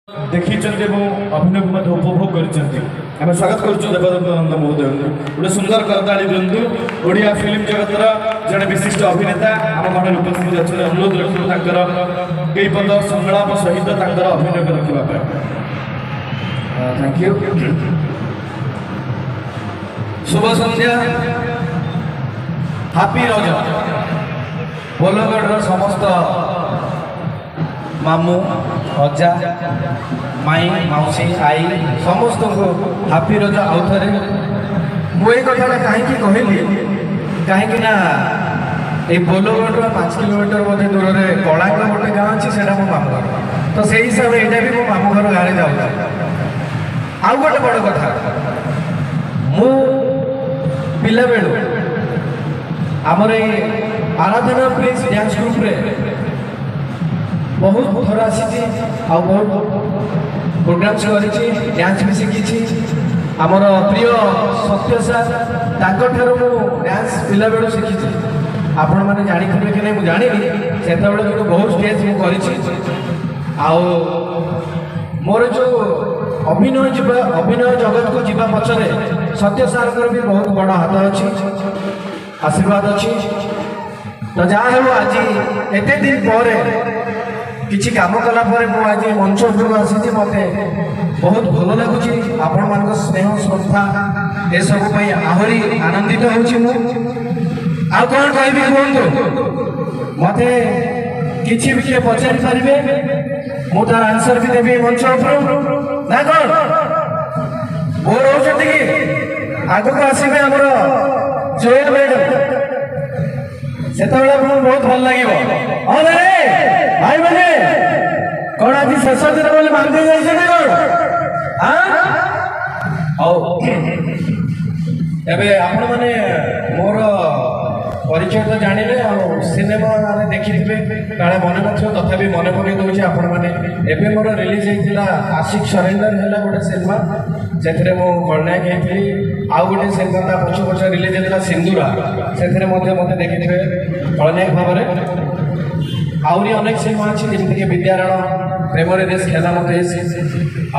देखी अभिनय को उपभोग कर स्वागत कर महोदय गोटे सुंदर करताली दिंतु ओडिया फिल्म जगतर जड़े विशिष्ट अभिनेता आम मंडल उपस्थित अच्छे अनुरोध रखू कई पद संलाप सहित अभिनय को रखा। Thank you. Shubh Sandhya. Happy रज। बोलगढ़ समस्त मामू अजा माई मौसी आई समस्त को हैप्पी रज आउ थे। मुझे कथा कहीं कहली कहीं ये बोलगढ़ 5 किलोमीटर बोधे दूर में कलांग गोटे गाँव अच्छी से मो मामू घर तो से हिसाब से यहाँ भी मो मामू घर गाँव जाऊँ। आउ गोटे बड़ कथा मु पिला बेलू आमर आराधना प्रिंस डांस ग्रुप रे बहुत थर आसी बहुत प्रोग्राम्स करी डांस भी शिखी आमर प्रिय सत्य सार ताकठार मु डांस पिला बेलू शिखी आपण मैंने जानी कि नहीं जानी से बहुत स्टेज मुझे मोर जो अभिनय जगत को जीवा पछरे सत्य सार भी बहुत बड़ हाथ अच्छी आशीर्वाद अच्छी। तो जहाँ हो आज एत दिन पर किसी कम कला आज मंच उपरको आसी मत बहुत भल लगुच आपण मान स्नेह श्रद्धा ये सब आहरी आनंदित हो कौन कह कहतु मत किसी भी किए पचारि पारे मु तार आंसर भी देवी मंच उपर ना कौन बोर होती कि आग को आसवे आमर जोएल मैडम से बहुत भल लगे भाई मैंने कौन आज शेष दिन बोले मानते जाइए एबे आपण माने मोर परिचय तो जानवे सिनेमा देखी काले मन न तथापि मन पकई दूसरे आपण मैंने मोर रिलीज होता आशिक सरेंडर है गोटे सिनेमा से खलनायक होती आउ गोटे सिनेमा पछ पछ रिलीज होता सिंदूरा से मत देखिए खलनायक भाव में आहरी अनेक सिनेमा अच्छी जमीक विद्यारण प्रेम देश खेला मत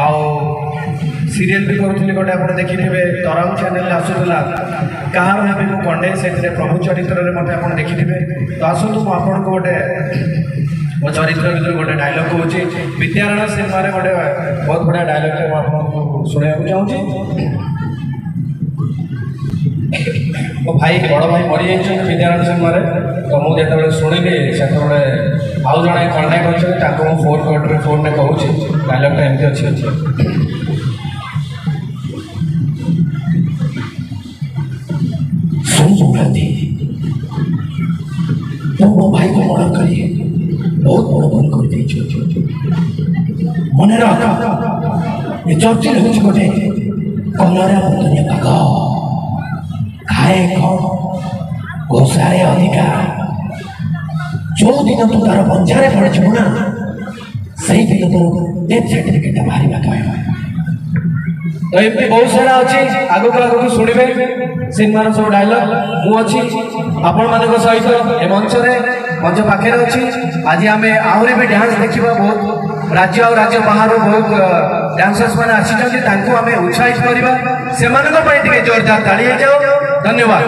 आउ सीरियल भी करूँ गोटे आप देखिए तरंग चैनल आसूला कहार भाभी मु कंडे से प्रभु चरित्र में मत आप देखिए। तो आसतु मुझे गोटे मो चरित्र भर गोटे डायलॉग कहे विद्यारण सिनेमा गोटे बहुत बढ़िया डायलॉग आपको शुणा चाहूँगी। मो भाई बड़ भाई मरी जाइए विद्यारण सिनेमा तो मुझे शुणिली से आउ जड़े खलनायक अच्छे फोन कटे फोन में कहूँ डायलॉगटा एमती अच्छी तो मो भाई को मर्डर करिए बहुत बड़ भूल कर मन रख ये चर्चिल हो गोटे कलरा बतनिया पाग खाए कौन घोषारे अधिकार जो दिन तू तार पंजारे पड़ू ना से दिन तोर डेथ सर्टिफिकेट बाहर कह तो एमती बहुत सारा अच्छी आगक शुणे सिनेमार सब डायलॉग मुझे आपण मान सहित ए मंच पाखे अच्छी आज आम आहरी भी डांस देखा बहुत राज्य और राज्य बाहर बहुत डांसर्स मैंने आम उत्साहित करवा से जोरदार ताली जाओ। धन्यवाद।